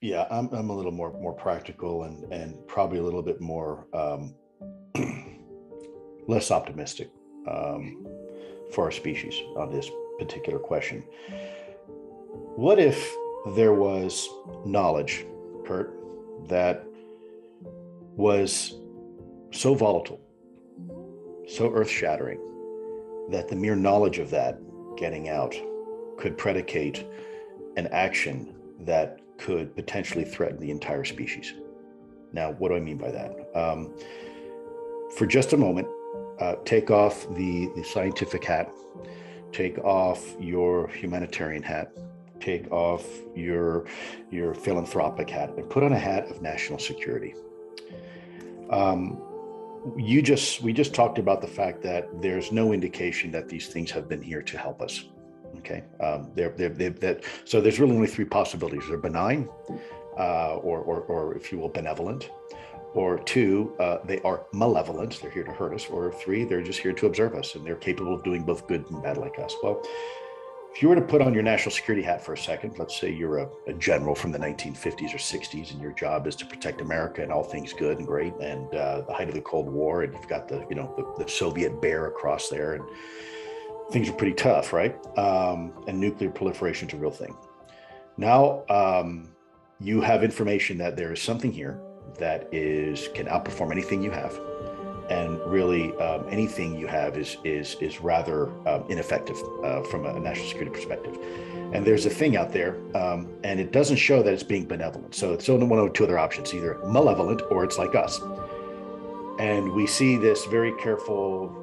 Yeah, I'm a little more practical and probably a little bit more less optimistic um, for our species on this particular question. What if there was knowledge, Kurt, that was so volatile, so earth-shattering, that the mere knowledge of that getting out could predicate an action that could potentially threaten the entire species? Now, what do I mean by that? For just a moment, take off the scientific hat, take off your humanitarian hat, take off your philanthropic hat, and put on a hat of national security. We just talked about the fact that there's no indication that these things have been here to help us. Okay, so there's really only three possibilities: they're benign, or if you will, benevolent, or two, they are malevolent, they're here to hurt us, or three, they're just here to observe us, and they're capable of doing both good and bad like us. Well, if you were to put on your national security hat for a second, let's say you're a general from the 1950s or 60s, and your job is to protect America and all things good and great, and the height of the Cold War, and you've got the Soviet bear across there, and things are pretty tough, right? And nuclear proliferation is a real thing. Now, you have information that there is something here that can outperform anything you have, and really anything you have is rather ineffective from a national security perspective. And there's a thing out there, and it doesn't show that it's being benevolent. So it's only one of two other options: either malevolent or it's like us. And we see this very careful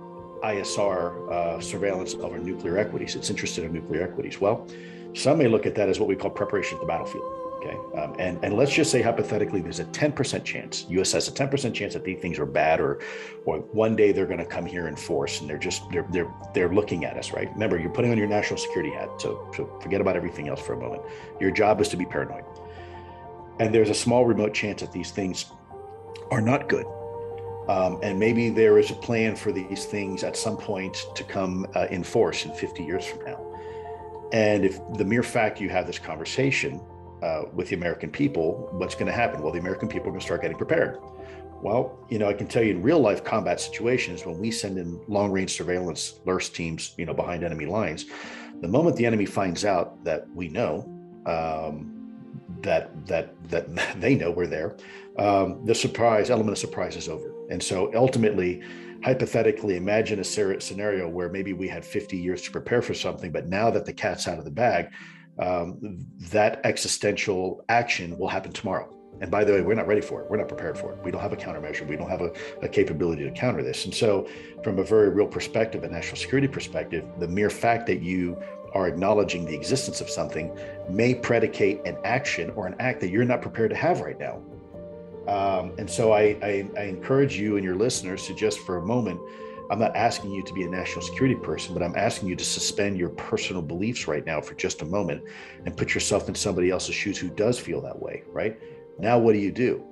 ISR surveillance of our nuclear equities. It's interested in nuclear equities. Well, some may look at that as what we call preparation for the battlefield. Okay, and let's just say hypothetically, there's a 10% chance. U.S. has a 10% chance that these things are bad, or one day they're going to come here in force, and they're looking at us. Right? Remember, you're putting on your national security hat, so forget about everything else for a moment. Your job is to be paranoid, and there's a small remote chance that these things are not good. And maybe there is a plan for these things at some point to come in force in 50 years from now. And if the mere fact you have this conversation with the American people, what's going to happen? Well, the American people are going to start getting prepared. Well, I can tell you in real life combat situations, when we send in long range surveillance LRS teams, behind enemy lines, the moment the enemy finds out that we know, that they know we're there, the element of surprise is over. And so ultimately, hypothetically, imagine a scenario where maybe we had 50 years to prepare for something, but now that the cat's out of the bag, that existential action will happen tomorrow. And by the way, we're not ready for it. We're not prepared for it. We don't have a countermeasure. We don't have a capability to counter this. And so from a very real perspective, a national security perspective, the mere fact that you are acknowledging the existence of something may predicate an action or an act that you're not prepared to have right now. And so I encourage you and your listeners to just for a moment, I'm not asking you to be a national security person, but I'm asking you to suspend your personal beliefs right now for just a moment and put yourself in somebody else's shoes who does feel that way, right? Now, what do?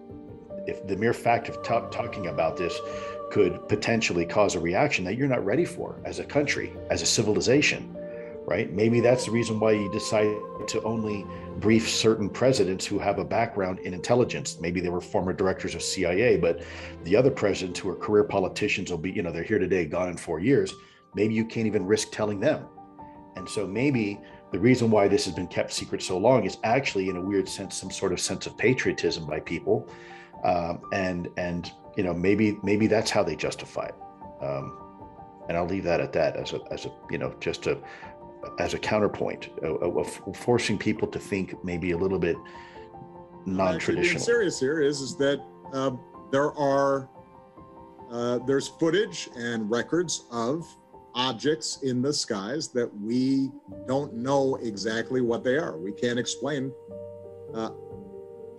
If the mere fact of talking about this could potentially cause a reaction that you're not ready for as a country, as a civilization, right? Maybe that's the reason why you decide to only brief certain presidents who have a background in intelligence. Maybe they were former directors of CIA, but the other presidents who are career politicians will be, they're here today, gone in 4 years. Maybe you can't even risk telling them. And so maybe the reason why this has been kept secret so long is actually, in a weird sense, some sort of sense of patriotism by people. And maybe that's how they justify it. And I'll leave that at that as a counterpoint of forcing people to think maybe a little bit non-traditional. Being serious here is that there's footage and records of objects in the skies that we don't know exactly what they are. We can't explain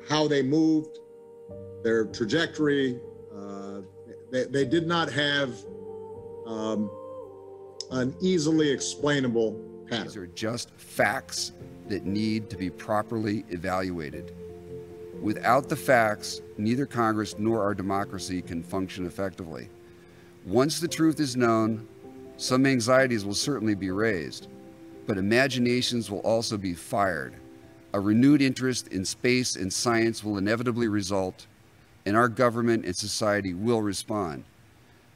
how they moved, their trajectory. They did not have an easily explainable pattern. These are just facts that need to be properly evaluated. Without the facts, neither Congress nor our democracy can function effectively. Once the truth is known, some anxieties will certainly be raised, but imaginations will also be fired. A renewed interest in space and science will inevitably result, and our government and society will respond.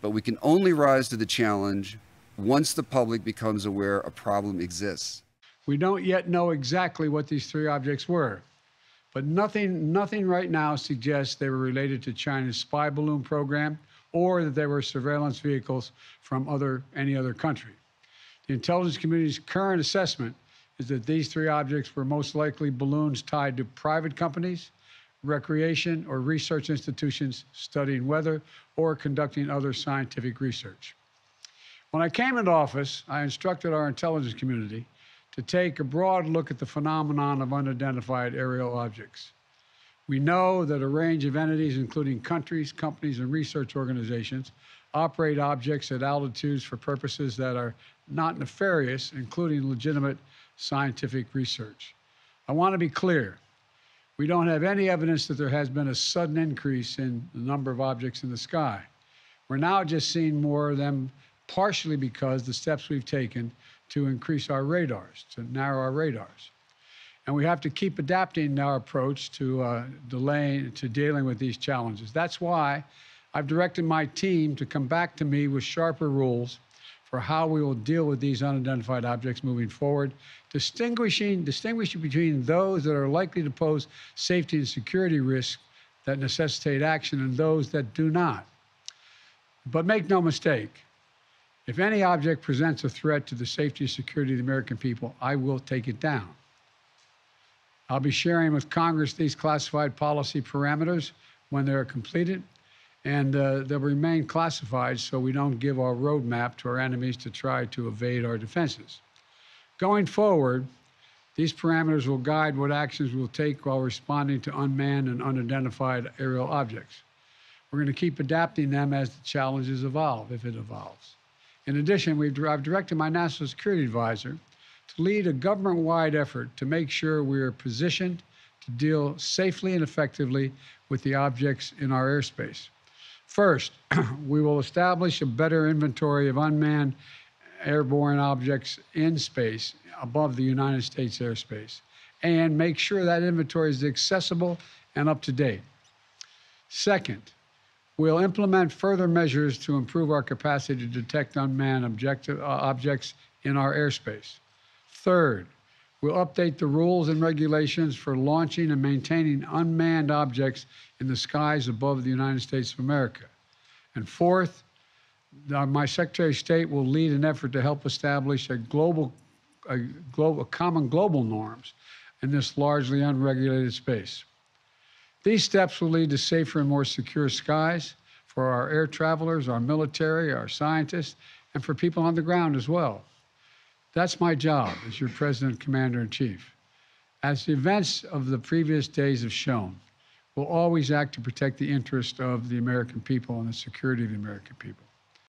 But we can only rise to the challenge once the public becomes aware a problem exists. We don't yet know exactly what these three objects were, but nothing right now suggests they were related to China's spy balloon program or that they were surveillance vehicles from any other country. The intelligence community's current assessment is that these three objects were most likely balloons tied to private companies, recreation or research institutions studying weather or conducting other scientific research. When I came into office, I instructed our intelligence community to take a broad look at the phenomenon of unidentified aerial objects. We know that a range of entities, including countries, companies, and research organizations, operate objects at altitudes for purposes that are not nefarious, including legitimate scientific research. I want to be clear. We don't have any evidence that there has been a sudden increase in the number of objects in the sky. We're now just seeing more of them, partially because the steps we've taken to increase our radars, to narrow our radars. And we have to keep adapting our approach to dealing with these challenges. That's why I've directed my team to come back to me with sharper rules for how we will deal with these unidentified objects moving forward, distinguishing between those that are likely to pose safety and security risks that necessitate action and those that do not. But make no mistake, if any object presents a threat to the safety and security of the American people, I will take it down. I'll be sharing with Congress these classified policy parameters when they're completed, and they'll remain classified so we don't give our roadmap to our enemies to try to evade our defenses. Going forward, these parameters will guide what actions we'll take while responding to unmanned and unidentified aerial objects. We're going to keep adapting them as the challenges evolve, if it evolves. In addition, I've directed my national security advisor to lead a government-wide effort to make sure we are positioned to deal safely and effectively with the objects in our airspace. First, we will establish a better inventory of unmanned airborne objects in space above the United States airspace and make sure that inventory is accessible and up to date. Second, we'll implement further measures to improve our capacity to detect unmanned objects in our airspace. Third, we'll update the rules and regulations for launching and maintaining unmanned objects in the skies above the United States of America. And fourth, my Secretary of State will lead an effort to help establish common global norms in this largely unregulated space. These steps will lead to safer and more secure skies for our air travelers, our military, our scientists, and for people on the ground as well. That's my job as your President, Commander-in-Chief. As the events of the previous days have shown, we'll always act to protect the interest of the American people and the security of the American people.